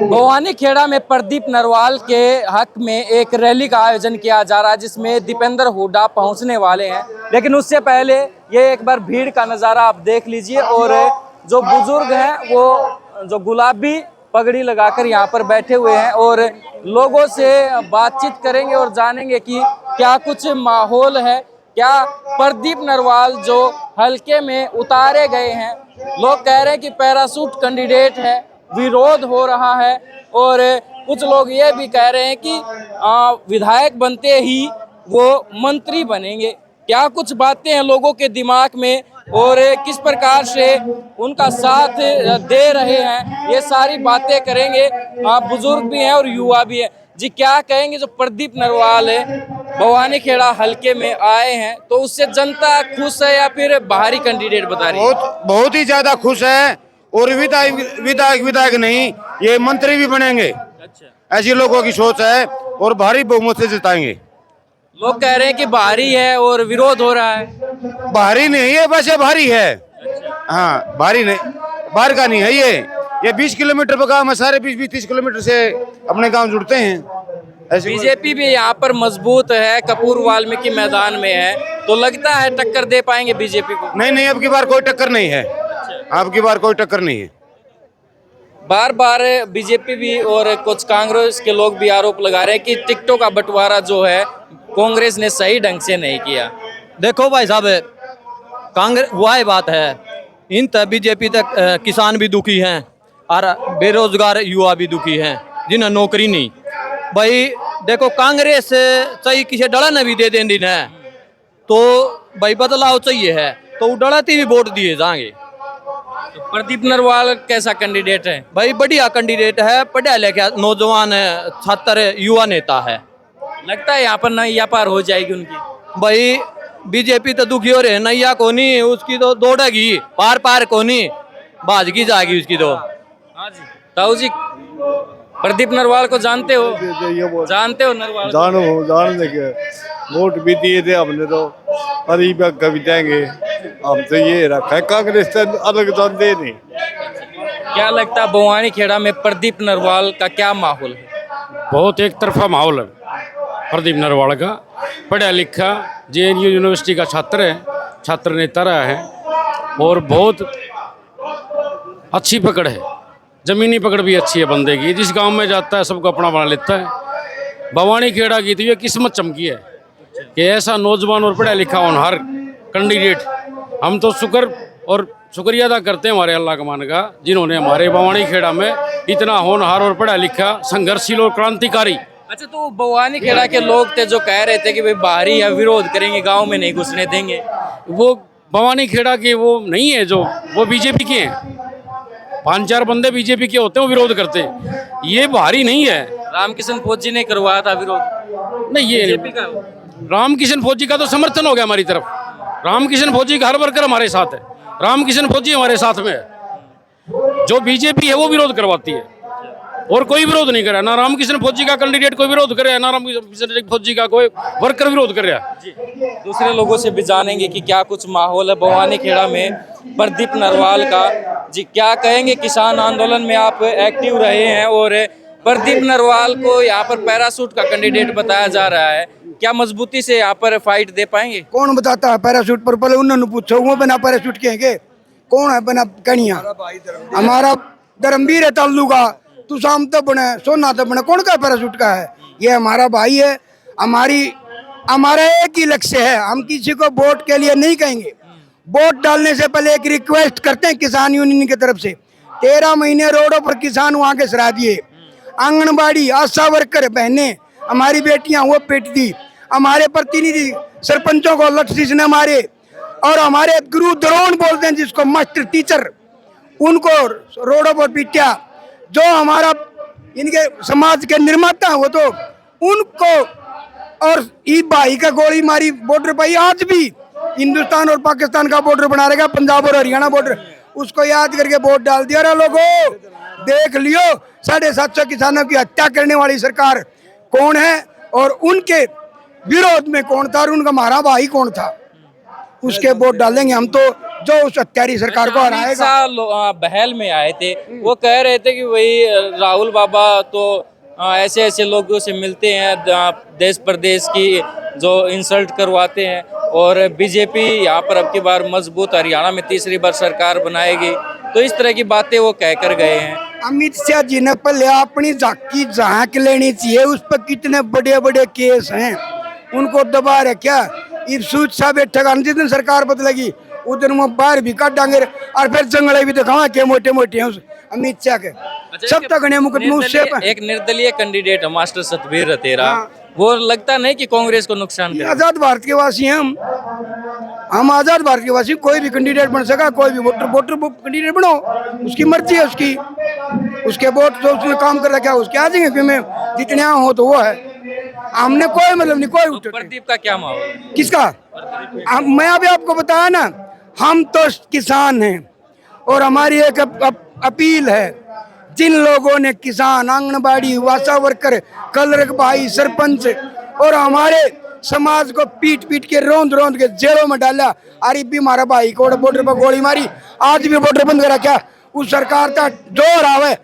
भवानी खेड़ा में प्रदीप नरवाल के हक में एक रैली का आयोजन किया जा रहा है, जिसमें दीपेंद्र हुड्डा पहुंचने वाले हैं। लेकिन उससे पहले ये एक बार भीड़ का नज़ारा आप देख लीजिए। और जो बुजुर्ग हैं वो जो गुलाबी पगड़ी लगाकर यहाँ पर बैठे हुए हैं और लोगों से बातचीत करेंगे और जानेंगे कि क्या कुछ माहौल है, क्या प्रदीप नरवाल जो हल्के में उतारे गए हैं। लोग कह रहे हैं कि पैराशूट कैंडिडेट है, विरोध हो रहा है। और कुछ लोग ये भी कह रहे हैं कि विधायक बनते ही वो मंत्री बनेंगे। क्या कुछ बातें हैं लोगों के दिमाग में और किस प्रकार से उनका साथ दे रहे हैं, ये सारी बातें करेंगे। आप बुजुर्ग भी हैं और युवा भी हैं जी, क्या कहेंगे जो प्रदीप नरवाल है भवानी खेड़ा हल्के में आए हैं, तो उससे जनता खुश है या फिर बाहरी कैंडिडेट बता रही है? बहुत ही ज्यादा खुश है। और विधायक नहीं, ये मंत्री भी बनेंगे। अच्छा, ऐसी लोगों की सोच है और भारी बहुमत से जिताएंगे। लोग कह रहे हैं कि भारी है और विरोध हो रहा है। भारी नहीं है, वैसे भारी है। हाँ, भारी नहीं, बाहर का नहीं है ये 20 किलोमीटर का काम है। सारे 20-30 किलोमीटर से अपने गांव जुड़ते हैं। बीजेपी भी यहाँ पर मजबूत है, कपूर वाल्मीकि मैदान में है, तो लगता है टक्कर दे पाएंगे बीजेपी को? नहीं, अब की बार कोई टक्कर नहीं है। अब की बार कोई टक्कर नहीं है। बार बार बीजेपी भी और कुछ कांग्रेस के लोग भी आरोप लगा रहे हैं कि टिकटों का बंटवारा जो है कांग्रेस ने सही ढंग से नहीं किया। देखो भाई साहब, कांग्रेस वही बात है, इन तक बीजेपी तक किसान भी दुखी हैं और बेरोजगार युवा भी दुखी हैं जिन्हें नौकरी नहीं। भाई देखो, कांग्रेस सही किसी डला ने भी दे दें दिन है तो भाई बदलाव चाहिए है, तो डलाती भी वोट दिए जाएंगे। तो प्रदीप नरवाल कैसा कैंडिडेट है? भाई बढ़िया कैंडिडेट है, पढ़ा लिखा नौजवान छात्र युवा नेता है। लगता है यहाँ पर नैया पार हो जाएगी उनकी? भाई बीजेपी तो दुखी हो रहे हैं, नैया को नहीं, उसकी तो दौड़ेगी पार को नहीं, बाजगी जाएगी उसकी तो। हाँ जी, ताऊ जी, प्रदीप नरवाल को जानते हो? जानते हो नरवाल? जान देंगे, वोट भी दिए थे हमने तो, अभी कभी देंगे। हम तो ये रखा है, कांग्रेस से अलग जानते नहीं। क्या लगता है भवानी खेड़ा में प्रदीप नरवाल का क्या माहौल है? बहुत एक तरफा माहौल है प्रदीप नरवाल का। पढ़ा लिखा JNU यूनिवर्सिटी का छात्र है, छात्र नेता रहा है और बहुत अच्छी पकड़ है, जमीनी पकड़ भी अच्छी है बंदे की। जिस गांव में जाता है सबको अपना बना लेता है। भवानी खेड़ा की तो ये किस्मत चमकी है कि ऐसा नौजवान और पढ़ा लिखा होनहार कैंडिडेट। हम तो शुक्रिया अदा करते हैं हमारे अल्लाह कमान का, जिन्होंने हमारे भवानी खेड़ा में इतना होनहार और पढ़ा लिखा, संघर्षशील और क्रांतिकारी। अच्छा, तो भवानी खेड़ा के लोग थे जो कह रहे थे कि भाई बाहरी है, विरोध करेंगे, गांव में नहीं घुसने देंगे। वो भवानी खेड़ा के वो नहीं है, जो वो बीजेपी के हैं। 5-4 बंदे बीजेपी के होते हैं, वो विरोध करते हैं। ये बाहरी नहीं है। रामकिशन फौजी ने करवाया था विरोध? नहीं, ये रामकिशन फौजी का तो समर्थन हो गया हमारी तरफ। रामकिशन फौजी का हर वर्कर हमारे साथ है। रामकिशन फौजी हमारे साथ में है। जो बीजेपी है वो विरोध करवाती है और कोई विरोध नहीं कर रहा। ना रामकिशन फौजी का कैंडिडेट कोई विरोध कर रहा है, ना रामकिशन फौजी का कोई वर्कर विरोध कर रहा है। दूसरे लोगों से भी जानेंगे कि क्या कुछ माहौल है भवानी खेड़ा में प्रदीप नरवाल का। जी, क्या कहेंगे? किसान आंदोलन में आप एक्टिव रहे हैं और प्रदीप नरवाल को यहाँ पर पैराशूट का कैंडिडेट बताया जा रहा है, क्या मजबूती से यहाँ पर फाइट दे पाएंगे? कौन बताता है पैराशूट पर? पहले उन्होंने पूछो, वो बिना पैराशूट के कौन है बिना कनिया? हमारा धर्मवीर है तालू का, तू शाम तक बने सोना तक बने, कौन का पैराशूट का है? ये हमारा भाई है। हमारा एक ही लक्ष्य है, हम किसी को वोट के लिए नहीं कहेंगे। वोट डालने से पहले एक रिक्वेस्ट करते हैं किसान यूनियन की तरफ से, 13 महीने रोडों पर किसान वहाँ के सरा दिए। आंगनबाड़ी आशा वर्कर बहनें, हमारी बेटियां वो पेट दी। हमारे प्रतिनिधि सरपंचों को लठसी ने मारे और हमारे गुरु द्रोण बोलते हैं जिसको, मास्टर टीचर, उनको रोडों पर पीटा। जो हमारा इनके समाज के निर्माता हैं वो तो उनको, और ई भाई का गोली मारी बॉर्डर पर। आज भी हिंदुस्तान और पाकिस्तान का बॉर्डर बना रहेगा, पंजाब और हरियाणा बॉर्डर, उसको याद करके वोट डाल दिया। रे लोगों, देख लियो 750 किसानों की हत्या करने वाली सरकार कौन है और उनके विरोध में कौन था और उनका हमारा भाई कौन था, उसके वोट डालेंगे हम। तो जो उस हत्यारी सरकार को अमित हराएगा। शाह बहल में आए थे, वो कह रहे थे कि वही राहुल बाबा तो ऐसे ऐसे लोगों से मिलते हैं, देश प्रदेश की जो इंसल्ट करवाते हैं, और बीजेपी यहाँ पर अब की बार मजबूत हरियाणा में तीसरी बार सरकार बनाएगी। तो इस तरह की बातें वो कह कर गए हैं। अमित शाह जी ने पहले अपनी झांकी झांक लेनी चाहिए, उस पर कितने बड़े बड़े केस हैं, उनको दबा रखा। इफ्सूज सा बैठेगा, जिस दिन सरकार बदलेगी उस दिन वो बाहर भी काट डांगे, और फिर जंगले भी दिखावा के मोटे मोटे हैं उस अमित शाह के। सब तक मुकदमे उससे एक निर्दलीय कैंडिडेट है मास्टर सतबीर रतेरा, हाँ। वो लगता नहीं कि कांग्रेस को नुकसान करे। आजाद भारत के वासी हैं हम आजाद भारत के वासी, कोई भी कैंडिडेट बन सका, कोई भी वोटर कैंडिडेट बनो, उसकी मर्जी है उसकी, उसके वोट जो उसने काम कर रखा है उसके आ जाएंगे, फिर में जितने हो तो वो है, हमने कोई मतलब नहीं, कोई तो प्रदीप का क्या माहौल है? किसका मैं अभी आपको बताया ना, हम तो किसान हैं और हमारी एक अपील है, जिन लोगों ने किसान, आंगनबाड़ी, आशा वर्कर, कलरक भाई, सरपंच और हमारे समाज को पीट पीट के रोंद रोंद के जेलों में डाला, अरे भी हमारा भाई को बॉर्डर पर गोली मारी, आज भी बॉर्डर बंद करा, क्या उस सरकार का जोर आवे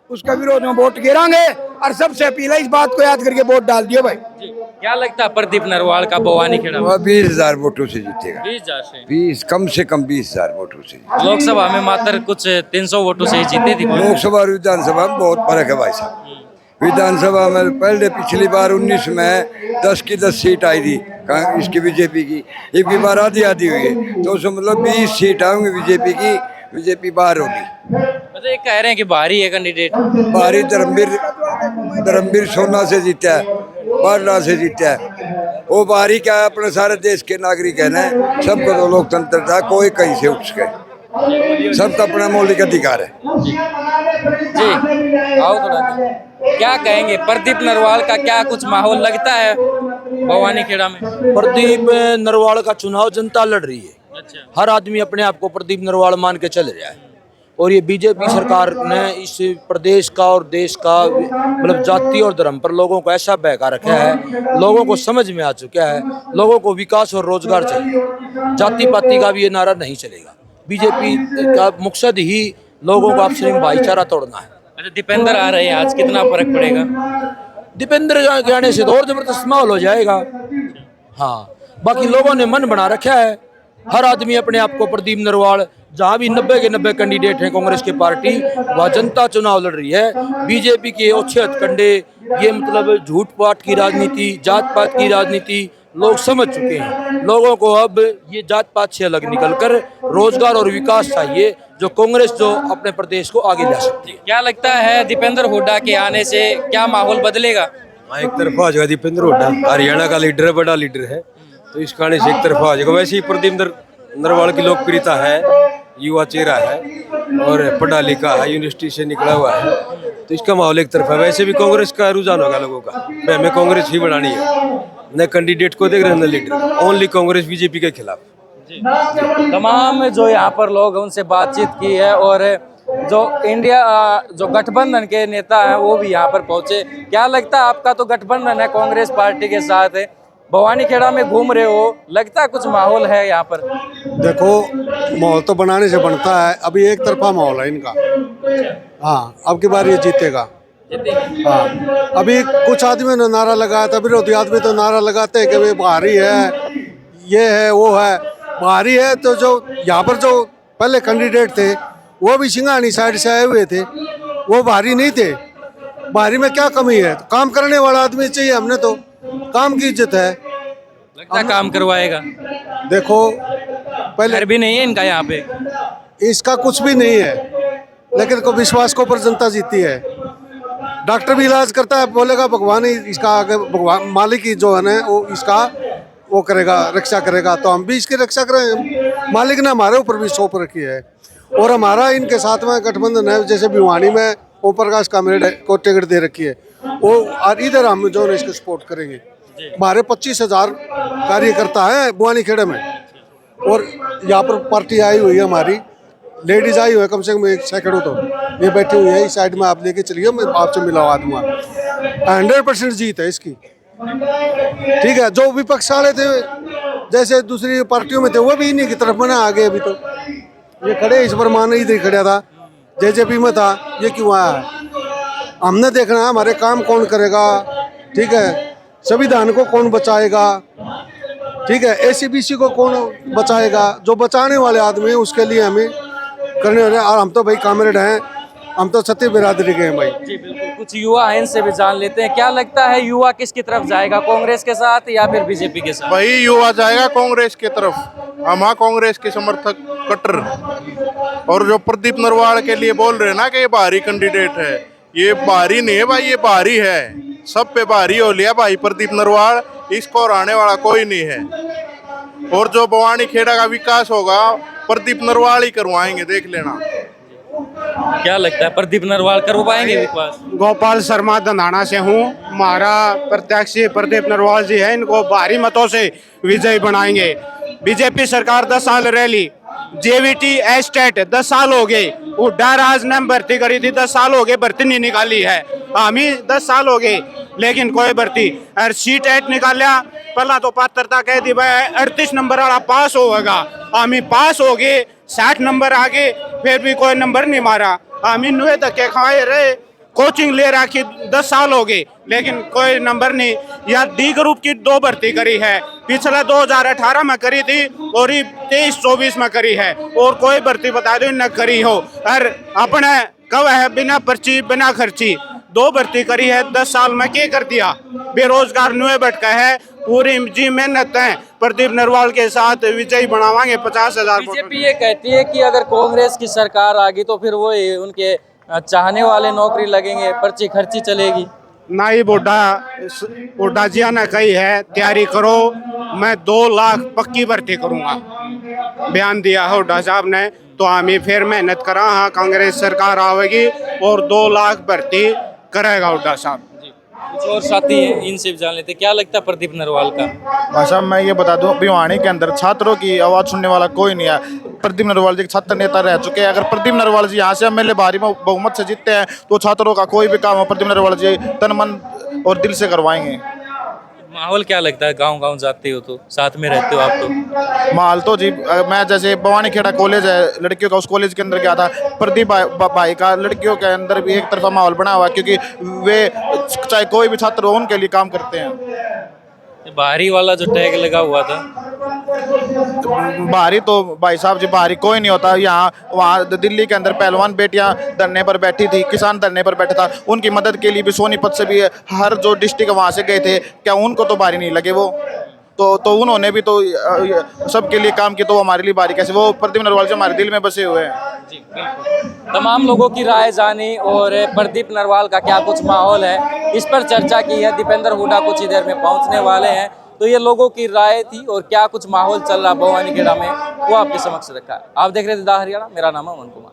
उसका विरोध में वोट गिराएंगे, और सबसे अपील है इस बात को याद करके वोट डाल दियो भाई। क्या लगता है प्रदीप नरवाल का भवानी खेड़ा में? 20,000 वोटों से जीतेगा। 20,000 से 20 कम से कम 20,000 वोटों से। लोकसभा में मात्र कुछ 300 वोटों से ही जीते थे। लोकसभा और विधानसभा में बहुत फर्क है भाई साहब। विधानसभा में पहले पिछली बार 19 में 10 की 10 सीट आई थी इसकी बीजेपी की, एक भी बार आधी आधी हुई है, तो उसमें मतलब 20 सीट आएंगी बीजेपी की, बीजेपी बाहर होगी। अच्छा, ये कह रहे हैं कि भारी है कैंडिडेट। बाहरी धर्मवीर सोना से जीता है, बारला से जीता है। वो बाहरी क्या है, अपने सारे देश के नागरिक है ना, सबको तो लोकतंत्र था, कोई कहीं से उठ सके, सबका अपना मौलिक अधिकार है। जी आओ थोड़ा, क्या कहेंगे प्रदीप नरवाल का क्या कुछ माहौल लगता है भवानी खेड़ा में? प्रदीप नरवाल का चुनाव जनता लड़ रही है। अच्छा। हर आदमी अपने आप को प्रदीप नरवाल मान के चल रहा है, और ये बीजेपी सरकार ने इस प्रदेश का और देश का मतलब जाति और धर्म पर लोगों को ऐसा बहका रखा है, लोगों को समझ में आ चुका है, लोगों को विकास और रोजगार चाहिए, जाति पाति का भी ये नारा नहीं चलेगा। बीजेपी का मकसद ही लोगों को आपस में भाईचारा तोड़ना है। अच्छा, दीपेंद्र आ रहे हैं, आज कितना फर्क पड़ेगा? दीपेंद्र के आने से तो और जबरदस्त माहौल हो जाएगा। हाँ, बाकी लोगों ने मन बना रखा है, हर आदमी अपने आप को प्रदीप नरवाल, जहाँ भी 90 के 90 कैंडिडेट हैं कांग्रेस की पार्टी, वह जनता चुनाव लड़ रही है। बीजेपी के अच्छे हथकंडे, ये मतलब झूठ पाट की राजनीति, जात पात की राजनीति लोग समझ चुके हैं। लोगों को अब ये जात पात से अलग निकलकर रोजगार और विकास चाहिए, जो कांग्रेस जो अपने प्रदेश को आगे ले सकती है। क्या लगता है दीपेंद्र हुड्डा के आने से क्या माहौल बदलेगा? एक तरफा हो जाएगा दीपेंद्र हुड्डा, हरियाणा का लीडर है, बड़ा लीडर है, तो इस कारण से एक तरफा हो जाएगा। वैसे ही प्रदीप नरवाल की लोकप्रियता है, युवा चेहरा है और पढ़ा लिखा है, यूनिवर्सिटी से निकला हुआ है, तो इसका माहौल एक तरफा है। वैसे भी कांग्रेस का रुझान होगा लोगों का, हमें कांग्रेस ही बनानी है, न कैंडिडेट को देख रहे हैं न लीडर, ओनली कांग्रेस बीजेपी के खिलाफ। तमाम जो यहाँ पर लोग हैं उनसे बातचीत की है, और जो इंडिया जो गठबंधन के नेता हैं वो भी यहाँ पर पहुंचे। क्या लगता है आपका तो गठबंधन है कांग्रेस पार्टी के साथ है, भवानी खेड़ा में घूम रहे हो, लगता है कुछ माहौल है यहाँ पर? देखो माहौल तो बनाने से बनता है, अभी एक तरफा माहौल है इनका। हाँ, अब की बार ये जीतेगा। हाँ, अभी कुछ आदमी ने नारा लगाया था, विरोधी आदमी तो नारा लगाते हैं कि वे बाहरी है, ये है वो है। बाहरी है तो जो यहाँ पर जो पहले कैंडिडेट थे वो भी सिंघानी साइड से आए हुए थे, वो बाहरी नहीं थे। बाहरी में क्या कमी है? काम करने वाला आदमी चाहिए, हमने तो काम की इज्जत है। लगता है काम करवाएगा? देखो पहले घर भी नहीं है इनका यहाँ पे, इसका कुछ भी नहीं है, लेकिन को विश्वास को पर जनता जीती है। डॉक्टर भी इलाज करता है, बोलेगा भगवान ही इसका आगे, भगवान मालिक ही जो है ना वो इसका वो करेगा, रक्षा करेगा, तो हम भी इसकी रक्षा करें। मालिक ने हमारे ऊपर भी सौंप रखी है, और हमारा इनके साथ में गठबंधन है। जैसे भिवानी में ओम प्रकाश कामरेड को टिकट दे रखी है, वो और इधर हम जो है इसको सपोर्ट करेंगे। हमारे 25,000 कार्यकर्ता है भिवानी खेड़े में, और यहाँ पर पार्टी आई हुई है, हमारी लेडीज आई हुई है कम से कम 1 सैकड़ों, तो ये बैठी हुई है इस साइड में, आप लेके चलिए, मैं आपसे मिलवा दूंगा। 100% जीत है इसकी। ठीक है, जो विपक्ष वाले थे जैसे दूसरी पार्टियों में थे वो भी इन्हीं की तरफ में आगे, अभी तो ये खड़े इस बार मान इधर खड़ा था, जेजेपी में था, ये क्यों आया है? हमने देखना है हमारे काम कौन करेगा, ठीक है, संविधान को कौन बचाएगा, ठीक है, एसीबीसी को कौन बचाएगा, जो बचाने वाले आदमी है उसके लिए हमें करने वाले। और हम तो भाई कामरेड हैं, हम तो छत्तीस बिरादरी के हैं भाई। जी बिल्कुल, कुछ युवा हैं, इनसे भी जान लेते हैं। क्या लगता है युवा किसकी तरफ जाएगा, कांग्रेस के साथ या फिर बीजेपी के साथ? भाई युवा जाएगा कांग्रेस की तरफ, हम कांग्रेस के समर्थक कट्टर। और जो प्रदीप नरवाल के लिए बोल रहे हैं ना कि ये बाहरी कैंडिडेट है, ये बाहरी नहीं है भाई, ये बाहरी है, सब पे बाहरी हो लिया भाई प्रदीप नरवाल, इसको हराने वाला कोई नहीं है। और जो भवानी खेड़ा का विकास होगा प्रदीप नरवाल ही करवाएंगे, देख लेना। क्या लगता है प्रदीप नरवाल करवा पाएंगे विकास? गोपाल शर्मा दंधाना से हूँ, हमारा प्रत्याशी प्रदीप नरवाल जी है, इनको भारी मतों से विजयी बनाएंगे। बीजेपी सरकार 10 साल रैली, जेवीटी एस्टेट 10 साल हो गए, हुड्डा राज ने भर्ती करी थी, 10 साल हो गए भर्ती नहीं निकाली है, हम ही 10 साल हो गए लेकिन कोई भर्ती। और सीट एट निकाला, पहला तो पात्रता कह दी भाई 38 नंबर वाला पास होगा, हम ही पास हो गए, 60 नंबर आगे फिर भी कोई नंबर नहीं मारा, हम ही नुए धक्के खाए रहे, कोचिंग ले रखी 10 साल हो गए लेकिन कोई नंबर नहीं। या डी ग्रुप की 2 भर्ती करी है, पिछला 2018 में करी थी और 23-24 में करी है, और कोई भर्ती बता दो न करी हो। और अपने कब है बिना पर्ची बिना खर्ची 2 भर्ती करी है, 10 साल में क्या कर दिया, बेरोजगार नुए भटका है। पूरी जी मेहनत है, प्रदीप नरवाल के साथ विजयी बनावाएंगे 50,000। बीजेपी ये कहती है कि अगर कांग्रेस की सरकार आ गई तो फिर वो उनके चाहने वाले नौकरी लगेंगे, पर्ची खर्ची चलेगी। ना ही बुढ़ा जिया ने कही है तैयारी करो, मैं 2 लाख पक्की भर्ती करूंगा, बयान दिया है हुड्डा साहब ने। तो हम ही फिर मेहनत करा, हाँ कांग्रेस सरकार आवेगी और 2 लाख भर्ती करेगा हुड्डा साहब। कुछ और साथी हैं, इनसे भी जान लेते हैं। क्या लगता है प्रदीप नरवाल का? भाई साहब मैं ये बता दूं, भिवानी के अंदर छात्रों की आवाज़ सुनने वाला कोई नहीं है। प्रदीप नरवाल जी छात्र नेता रह चुके हैं, अगर प्रदीप नरवाल जी यहाँ से एमएलए भारी बहुमत से जीतते हैं तो छात्रों का कोई भी काम हो प्रदीप नरवाल जी तन मन और दिल से करवाएंगे। माहौल क्या लगता है, गांव-गांव जाते हो तो साथ में रहते हो आप तो? माहौल तो जी, मैं जैसे भवानी खेड़ा कॉलेज है लड़कियों का, उस कॉलेज के अंदर गया था, प्रदीप भाई का लड़कियों के अंदर भी एक तरफा माहौल बना हुआ है, क्योंकि वे चाहे कोई भी छात्र हो उनके लिए काम करते हैं। बाहरी वाला जो टैग लगा हुआ था, बाहरी तो भाई साहब जी बाहरी कोई नहीं होता। यहाँ वहाँ दिल्ली के अंदर पहलवान बेटियाँ धरने पर बैठी थी, किसान धरने पर बैठा था, उनकी मदद के लिए भी सोनीपत से भी हर जो डिस्ट्रिक्ट वहाँ से गए थे, क्या उनको तो बाहरी नहीं लगे वो? तो उन्होंने भी तो सबके लिए काम किया, तो हमारे लिए बाहरी कैसे? वो प्रदीप नरवाल जी हमारे दिल में बसे हुए हैं। जी बिल्कुल। तमाम लोगों की राय जानी और प्रदीप नरवाल का क्या कुछ माहौल है, इस पर चर्चा की है। दीपेंद्र हुड्डा कुछ ही देर में पहुंचने वाले हैं, तो ये लोगों की राय थी और क्या कुछ माहौल चल रहा भवानी खेड़ा में वो आपके समक्ष रखा है। आप देख रहे थे दा हरियाणा, मेरा नाम है अमन कुमार।